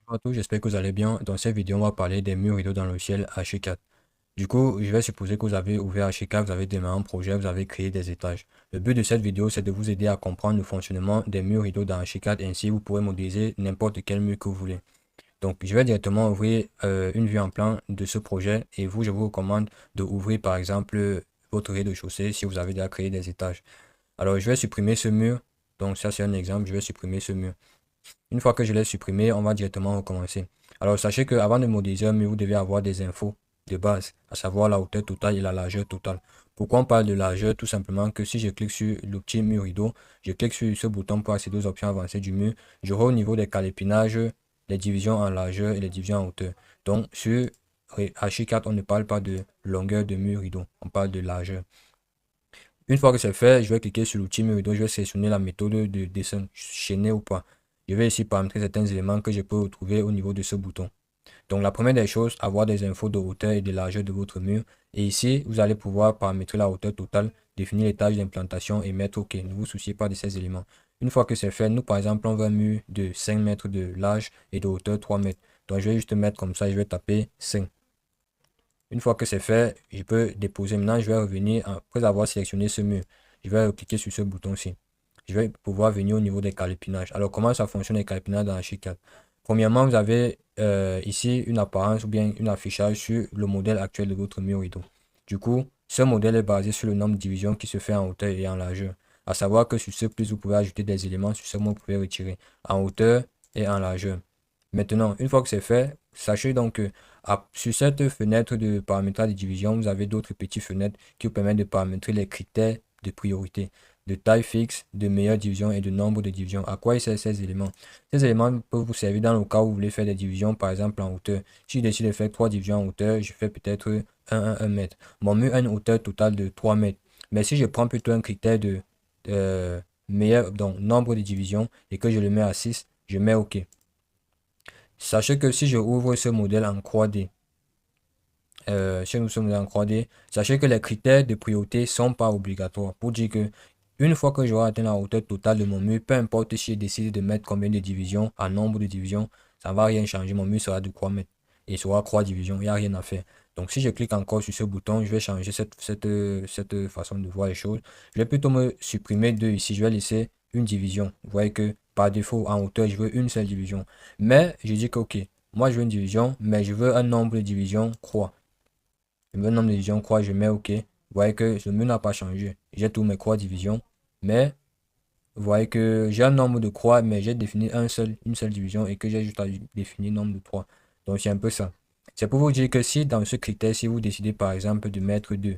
Bonjour à tous, j'espère que vous allez bien. Dans cette vidéo, on va parler des murs rideaux dans le ciel H4. Du coup, je vais supposer que vous avez ouvert H4, vous avez démarré un projet, vous avez créé des étages. Le but de cette vidéo, c'est de vous aider à comprendre le fonctionnement des murs rideaux dans H4. Ainsi, vous pourrez modéliser n'importe quel mur que vous voulez. Donc, je vais directement ouvrir une vue en plan de ce projet. Et vous, je vous recommande de ouvrir par exemple votre rez-de-chaussée si vous avez déjà créé des étages. Alors, je vais supprimer ce mur. Donc, ça, c'est un exemple. Je vais supprimer ce mur. Une fois que je l'ai supprimé, on va directement recommencer. Alors, sachez qu'avant de modéliser un mur, vous devez avoir des infos de base, à savoir la hauteur totale et la largeur totale. Pourquoi on parle de largeur? Tout simplement que si je clique sur le petit mur rideau, je clique sur ce bouton pour accéder aux options avancées du mur, j'aurai au niveau des calépinages les divisions en largeur et les divisions en hauteur. Donc, sur H4, on ne parle pas de longueur de mur rideau, on parle de largeur. Une fois que c'est fait, je vais cliquer sur l'outil Murido, je vais sélectionner la méthode de dessin chaîné ou pas. Je vais ici paramétrer certains éléments que je peux retrouver au niveau de ce bouton. Donc la première des choses, avoir des infos de hauteur et de largeur de votre mur. Et ici, vous allez pouvoir paramétrer la hauteur totale, définir les tâches d'implantation et mettre OK. Ne vous souciez pas de ces éléments. Une fois que c'est fait, nous par exemple, on veut un mur de 5 mètres de large et de hauteur 3 mètres. Donc je vais juste mettre comme ça, je vais taper 5. Une fois que c'est fait, je peux déposer. Maintenant, je vais revenir après avoir sélectionné ce mur. Je vais cliquer sur ce bouton-ci. Je vais pouvoir venir au niveau des calépinages. Alors, comment ça fonctionne les calépinages dans H4? Premièrement, vous avez ici une apparence ou bien un affichage sur le modèle actuel de votre mur rideau. Du coup, ce modèle est basé sur le nombre de divisions qui se fait en hauteur et en largeur. À savoir que sur ce plus, vous pouvez ajouter des éléments, sur ce moins, vous pouvez retirer en hauteur et en largeur. Maintenant, une fois que c'est fait, sachez donc que sur cette fenêtre de paramétrage de division, vous avez d'autres petites fenêtres qui vous permettent de paramétrer les critères de priorité, de taille fixe, de meilleure division et de nombre de divisions. À quoi ils servent ces éléments? Ces éléments peuvent vous servir dans le cas où vous voulez faire des divisions, par exemple en hauteur. Si je décide de faire 3 divisions en hauteur, je fais peut-être 1 mètre. Mon mur a une hauteur totale de 3 mètres. Mais si je prends plutôt un critère de meilleur, donc nombre de divisions, et que je le mets à 6, je mets OK. Sachez que si je ouvre ce modèle en 3D, si nous sommes en 3D, sachez que les critères de priorité ne sont pas obligatoires. Pour dire que une fois que j'aurai atteint la hauteur totale de mon mur, peu importe si je décide de mettre combien de divisions, en nombre de divisions, ça ne va rien changer. Mon mur sera de 3 mètres et sera 3 divisions. Il n'y a rien à faire. Donc si je clique encore sur ce bouton, je vais changer cette façon de voir les choses. Je vais plutôt me supprimer 2 ici. Je vais laisser une division. Vous voyez que par défaut, en hauteur, je veux une seule division. Mais je dis que ok, moi je veux une division, mais je veux un nombre de divisions croix. Je veux un nombre de divisions croix, je mets OK. Vous voyez que le menu n'a pas changé. J'ai tous mes croix divisions. Mais vous voyez que j'ai un nombre de croix, mais j'ai défini une seule division et que j'ai juste à définir nombre de 3. Donc c'est un peu ça. C'est pour vous dire que si dans ce critère, si vous décidez par exemple de mettre 2,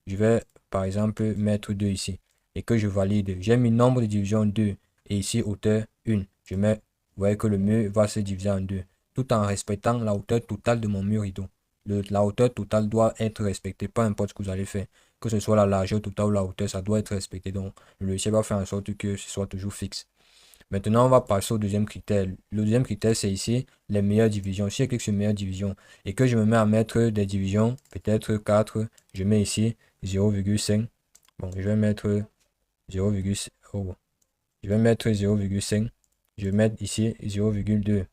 je vais par exemple mettre 2 ici et que je valide. J'ai mis nombre de divisions 2 et ici hauteur 1. Je mets, vous voyez que le mur va se diviser en 2 tout en respectant la hauteur totale de mon mur rideau. La hauteur totale doit être respectée, peu importe ce que vous allez faire. Que ce soit la largeur totale ou la hauteur, ça doit être respecté. Donc, le logiciel va faire en sorte que ce soit toujours fixe. Maintenant, on va passer au deuxième critère. Le deuxième critère, c'est ici les meilleures divisions. Si je clique sur meilleures divisions et que je me mets à mettre des divisions, peut-être 4, je mets ici 0,5. Bon, je vais mettre 0,5. Oh, je vais mettre 0,5. Je vais mettre ici 0,2.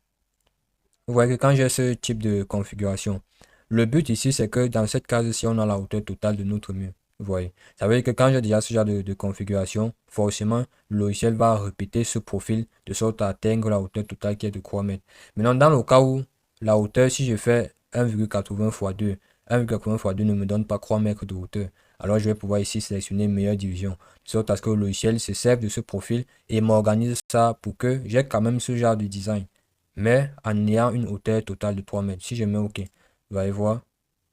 Vous voyez que quand j'ai ce type de configuration, le but ici, c'est que dans cette case-ci, on a la hauteur totale de notre mur. Vous voyez. Ça veut dire que quand j'ai déjà ce genre de configuration, forcément, le logiciel va répéter ce profil de sorte à atteindre la hauteur totale qui est de 3 mètres. Maintenant, dans le cas où la hauteur, si je fais 1,80 x 2, 1,80 x 2 ne me donne pas 3 mètres de hauteur. Alors, je vais pouvoir ici sélectionner meilleure division. De sorte à ce que le logiciel se serve de ce profil et m'organise ça pour que j'ai quand même ce genre de design mais en ayant une hauteur totale de 3 mètres. Si je mets OK, vous allez voir,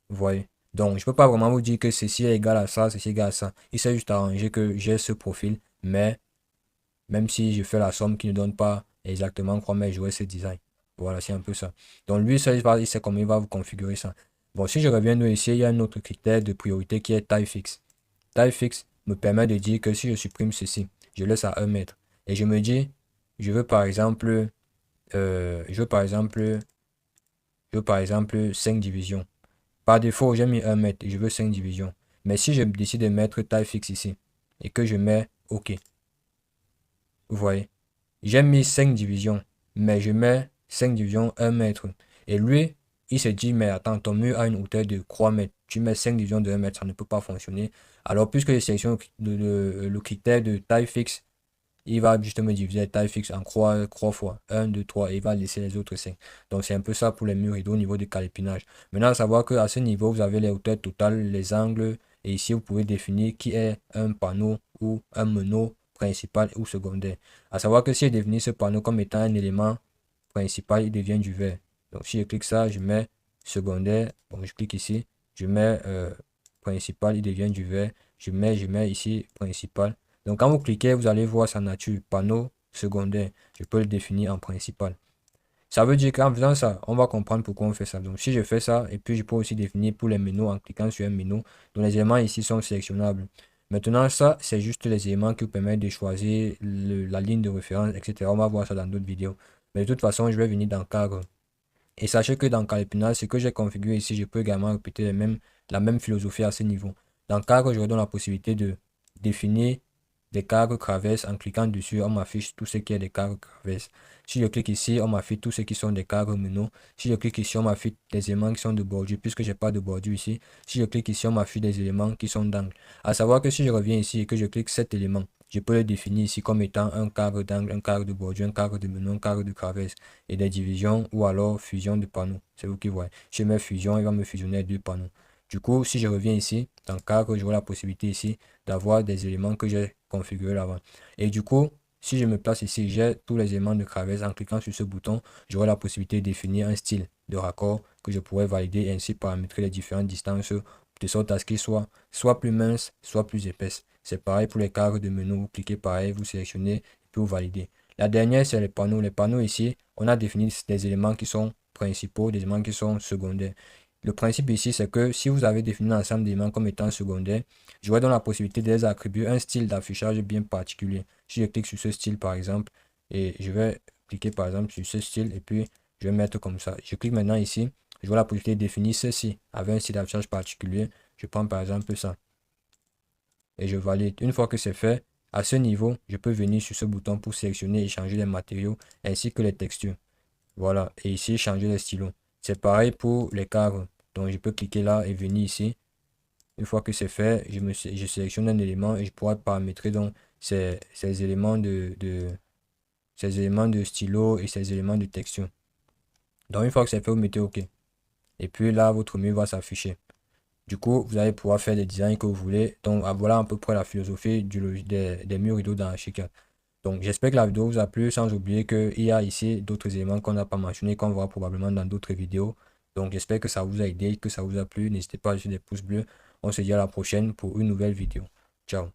vous voyez. Donc, je ne peux pas vraiment vous dire que ceci est égal à ça, ceci est égal à ça. Il s'est juste arrangé que j'ai ce profil, mais même si je fais la somme qui ne donne pas exactement 3 mètres, j'aurai ce design. Voilà, c'est un peu ça. Donc, lui, ça, il sait comment il va vous configurer ça. Bon, si je reviens ici, il y a un autre critère de priorité qui est taille fixe. Taille fixe me permet de dire que si je supprime ceci, je laisse à 1 mètre. Et je me dis, je veux par exemple je veux par exemple, 5 divisions. Par défaut, j'ai mis 1 mètre et je veux 5 divisions. Mais si je décide de mettre taille fixe ici et que je mets OK, vous voyez, j'ai mis 5 divisions, mais je mets 5 divisions, 1 mètre. Et lui, il se dit, mais attends, ton mur a une hauteur de 3 mètres. Tu mets 5 divisions de 1 mètre, ça ne peut pas fonctionner. Alors, puisque je sélectionne le critère de taille fixe, il va justement diviser la taille fixe en croix fois 1, 2, 3 et il va laisser les autres 5. Donc c'est un peu ça pour les murs rideaux au niveau du calépinage. Maintenant, à savoir qu'à ce niveau, vous avez les hauteurs totales, les angles et ici vous pouvez définir qui est un panneau ou un meneau principal ou secondaire. À savoir que si je définis ce panneau comme étant un élément principal, il devient du vert. Donc si je clique ça, je mets secondaire, bon je clique ici, je mets principal, il devient du vert, je mets ici principal. Donc quand vous cliquez, vous allez voir sa nature, panneau secondaire. Je peux le définir en principal. Ça veut dire qu'en faisant ça, on va comprendre pourquoi on fait ça. Donc si je fais ça, et puis je peux aussi définir pour les menus en cliquant sur un menu. Donc les éléments ici sont sélectionnables. Maintenant ça, c'est juste les éléments qui vous permettent de choisir la ligne de référence, etc. On va voir ça dans d'autres vidéos. Mais de toute façon, je vais venir dans cadre. Et sachez que dans Calipinal, ce que j'ai configuré ici, je peux également répéter la même philosophie à ce niveau. Dans cadre, je vous donne la possibilité de définir des cadres traverses. En cliquant dessus, on m'affiche tout ce qui est des cadres traverses. Si je clique ici, on m'affiche tout ce qui sont des cadres menus. Si je clique ici, on m'affiche des éléments qui sont de bordure, puisque j'ai pas de bordure ici. Si je clique ici, on m'affiche des éléments qui sont d'angle. À savoir que si je reviens ici et que je clique cet élément, je peux le définir ici comme étant un cadre d'angle, un cadre de bordure, un cadre de menu, un cadre de traverse et des divisions ou alors fusion de panneaux. C'est vous qui voyez. Si je mets fusion, il va me fusionner deux panneaux. Du coup, si je reviens ici, dans le cadre, j'aurai la possibilité ici d'avoir des éléments que j'ai configurés là-bas. Et du coup, si je me place ici, j'ai tous les éléments de traverse. En cliquant sur ce bouton, j'aurai la possibilité de définir un style de raccord que je pourrais valider et ainsi paramétrer les différentes distances de sorte à ce qu'il soit plus mince, soit plus épaisse. C'est pareil pour les cadres de menu. Vous cliquez pareil, vous sélectionnez et puis vous validez. La dernière, c'est les panneaux. Les panneaux ici, on a défini des éléments qui sont principaux, des éléments qui sont secondaires. Le principe ici, c'est que si vous avez défini l'ensemble d'éléments comme étant secondaires, je vais donner la possibilité de les attribuer un style d'affichage bien particulier. Si je clique sur ce style, par exemple, et je vais cliquer par exemple sur ce style, et puis je vais mettre comme ça. Je clique maintenant ici, je vois la possibilité de définir ceci avec un style d'affichage particulier. Je prends par exemple ça et je valide. Une fois que c'est fait, à ce niveau, je peux venir sur ce bouton pour sélectionner et changer les matériaux ainsi que les textures. Voilà, et ici, changer les stylos. C'est pareil pour les cadres. Donc, je peux cliquer là et venir ici. Une fois que c'est fait, je sélectionne un élément et je pourrais paramétrer donc ces ces éléments de stylo et ces éléments de texture. Donc, une fois que c'est fait, vous mettez OK. Et puis là, votre mur va s'afficher. Du coup, vous allez pouvoir faire des designs que vous voulez. Donc, voilà à peu près la philosophie des murs rideaux dans Archicad. Donc, j'espère que la vidéo vous a plu, sans oublier qu'il y a ici d'autres éléments qu'on n'a pas mentionnés, qu'on verra probablement dans d'autres vidéos. Donc, j'espère que ça vous a aidé, que ça vous a plu. N'hésitez pas à laisser des pouces bleus. On se dit à la prochaine pour une nouvelle vidéo. Ciao.